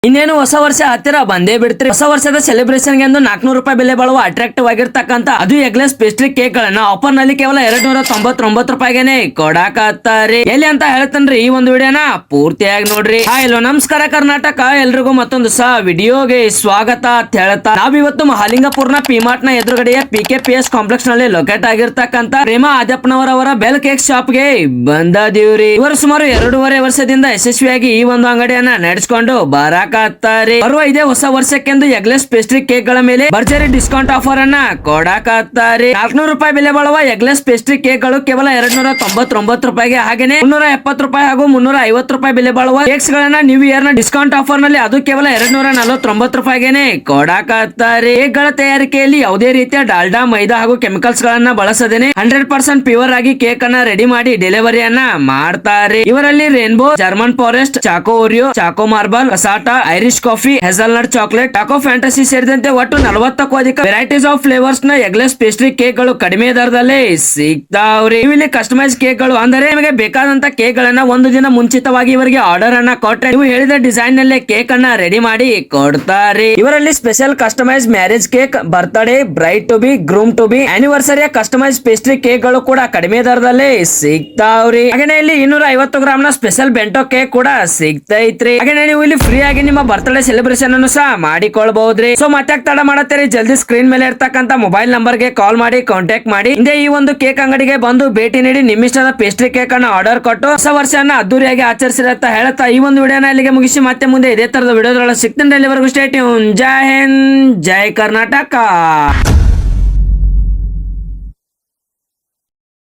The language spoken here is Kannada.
ಇನ್ನೇನು ಹೊಸ ವರ್ಷ ಹತ್ತಿರ ಬಂದೇ ಬಿಡ್ತೀರಿ. ಹೊಸ ವರ್ಷದ ಸೆಲೆಬ್ರೇಷನ್ ಎಂದು 400 ರೂಪಾಯಿ ಬೆಲೆ ಬಾಳುವ ಅಟ್ರಾಕ್ಟಿವ್ ಆಗಿರ್ತಕ್ಕಂತ ಅದು ಎಗ್ಲೆಸ್ ಪೇಸ್ಟ್ರಿ ಕೇಕ್ ಗಳನ್ನ ಆಫರ್ ನಲ್ಲಿ ಕೇವಲ 299 ರೂಪಾಯಿಗೆ ಕೊಡಾಕತ್ತಾರೆ. ಎಲ್ಲಿ ಅಂತ ಹೇಳ್ತೇನ್ರಿ ಈ ಒಂದು ವಿಡಿಯೋನ ಪೂರ್ತಿಯಾಗಿ ನೋಡ್ರಿ. ಹಲೋ ನಮಸ್ಕಾರ ಕರ್ನಾಟಕ, ಎಲ್ರಿಗೂ ಮತ್ತೊಂದು ಸಹ ವಿಡಿಯೋಗೆ ಸ್ವಾಗತ ಅಂತ ಹೇಳ್ತಾ ನಾವಿವತ್ತು ಮಹಾಲಿಂಗಪುರ್ನ ಪಿಮಾರ್ಟ್ ನ ಎದುರುಗಡೆಯ PKPS ಕಾಂಪ್ಲೆಕ್ಸ್ ನಲ್ಲಿ ಲೊಕೇಟ್ ಆಗಿರ್ತಕ್ಕಂತ ಪ್ರೇಮಾ ಆದ್ಯಪ್ಪನವರವರ ಬೆಲ್ ಕೇಕ್ ಶಾಪ್ ಗೆ ಬಂದದೀವ್ರಿ. ಇವರು ಸುಮಾರು 2.5 ವರ್ಷದಿಂದ ಯಶಸ್ವಿಯಾಗಿ ಈ ಒಂದು ಅಂಗಡಿಯನ್ನ ನಡೆಸಿಕೊಂಡು ಬರಾಕತ್ತಾರೆ. ಬರುವ ಇದೇ ಹೊಸ ವರ್ಷಕ್ಕೆಂದು ಎಗ್ಲೆಸ್ ಪೇಸ್ಟ್ರಿ ಕೇಕ್ ಗಳ ಮೇಲೆ ಭರ್ಜರಿ ಡಿಸ್ಕೌಂಟ್ ಆಫರ್ ಅನ್ನ ಕೊಡಾಕತ್ತಾರೆ. 400 ರೂಪಾಯಿ ಬೆಲೆ ಬಾಳುವ ಎಗ್ಲೆಸ್ ಪೇಸ್ಟ್ರಿ ಕೇಕ್ ಗಳು ಕೇವಲ 299 ರೂಪಾಯಿಗೆ, ಹಾಗೇನೆ 370 ರೂಪಾಯಿ ಹಾಗೂ 350 ರೂಪಾಯಿ ಬೆಲೆ ಬಾಳುವ ಕೇಕ್ಸ್ ಗಳನ್ನ ನ್ಯೂ ಇಯರ್ ನ ಡಿಸ್ಕೌಂಟ್ ಆಫರ್ ನಲ್ಲಿ ಅದು ಕೇವಲ 249 ರೂಪಾಯಿಗೆ ಕೊಡಾಕತ್ತಾರೆ. ಕೇಕ್ ಗಳ ತಯಾರಿಕೆಯಲ್ಲಿ ಯಾವುದೇ ರೀತಿಯ ಡಾಲ್ಡಾ, ಮೈದಾ ಹಾಗೂ ಕೆಮಿಕಲ್ಸ್ ಗಳನ್ನ ಬಳಸದೇನೆ 100% ಪ್ಯೂರ್ ಆಗಿ ಕೇಕ್ ಅನ್ನ ರೆಡಿ ಮಾಡಿ ಡೆಲಿವರಿಯನ್ನ ಮಾಡ್ತಾರೆ. ಇವರಲ್ಲಿ rainbow, German forest, choco Oreo, choco marble, cassata, Irish coffee, hazelnut chocolate, choco fantasy ಸೇರಿದಂತೆ ಒಟ್ಟು 40ಕ್ಕೂ ಅಧಿಕ ವೆರೈಟೀಸ್ ಆಫ್ ಫ್ಲೇವರ್ಸ್ ನ ಎಗ್ಲೆಸ್ ಪೇಸ್ಟ್ರಿ ಕೇಕ್ ಗಳು ಕಡಿಮೆ ದರದಲ್ಲಿ ಸಿಗ್ತಾವ್ರಿ. ಇಲ್ಲಿ ಕಸ್ಟಮೈಸ್ ಕೇಕ್ ಗಳು ಅಂದರೆ ನಿಮಗೆ ಬೇಕಾದಂತ ಕೇಕ್ ಗಳನ್ನ ಒಂದು ದಿನ ಮುಂಚಿತವಾಗಿ ಇವರಿಗೆ ಆರ್ಡರ್ ಅನ್ನ ಕೊಟ್ಟರೆ ನೀವು ಹೇಳಿದ ಡಿಸೈನ್ ನಲ್ಲೇ ಕೇಕ್ ಅನ್ನ ರೆಡಿ ಮಾಡಿ ಕೊಡ್ತಾರೆ. ಇವರಲ್ಲಿ special customise marriage cake, birthday, bride to be, groom to be, ಆನಿವರ್ಸರಿಯ ಕಸ್ಟಮೈಸ್ ಪೇಸ್ಟ್ರಿ ಕೇಕ್ ಗಳು ಕೂಡ ಕಡಿಮೆ ದರದಲ್ಲಿ ಸಿಗ್ತಾವ್ರಿ. ಹಾಗೆ ಇಲ್ಲಿ 250 ಗ್ರಾಮ್ ನ ಸ್ಪೆಷಲ್ ಬೆಂಟೋ ಕೇಕ್ ಕೂಡ ಸಿಗ್ತೈತ್ರಿ. ಹಾಗೆ ನೀವು ಇಲ್ಲಿ ಫ್ರೀ ಆಗಿ ನಿಮ್ಮ ಬರ್ತ್ಡೇ ಸೆಲೆಬ್ರೇಷನ್ ಅನ್ನು ಸಹ ಮಾಡಿಕೊಳ್ಬಹುದ್ರಿ. ಸೊ ಮತ್ತೆ ತಡ ಮಾಡತ್ತೀರಿ, ಜಲ್ದಿ ಸ್ಕ್ರೀನ್ ಮೇಲೆ ಇರ್ತಕ್ಕಂತ ಮೊಬೈಲ್ ನಂಬರ್ ಗೆ ಕಾಲ್ ಮಾಡಿ ಕಾಂಟ್ಯಾಕ್ಟ್ ಮಾಡಿ ಹಿಂದೆ ಈ ಒಂದು ಕೇಕ್ ಅಂಗಡಿಗೆ ಬಂದು ಭೇಟಿ ನೀಡಿ ನಿಮ್ಮಿಷ್ಟದ ಪೇಸ್ಟ್ರಿ ಕೇಕ್ ಅನ್ನು ಆರ್ಡರ್ ಕೊಟ್ಟು ಹೊಸ ವರ್ಷವನ್ನ ಅದ್ದೂರಿಯಾಗಿ ಆಚರಿಸಿರಿ ಅಂತ ಹೇಳ್ತಾ ಈ ಒಂದು ವಿಡಿಯೋನ ಇಲ್ಲಿಗೆ ಮುಗಿಸಿ ಮತ್ತೆ ಮುಂದೆ ಇದೇ ತರದ ವಿಡಿಯೋದ್ರೊಳಗೆ ಸಿಗ್ತೀನಿ. ಅಲ್ಲಿವರೆಗೂ ಸ್ಟೇ ಟ್ಯೂನ್. ಜೈ ಹಿಂದ್, ಜೈ ಕರ್ನಾಟಕ.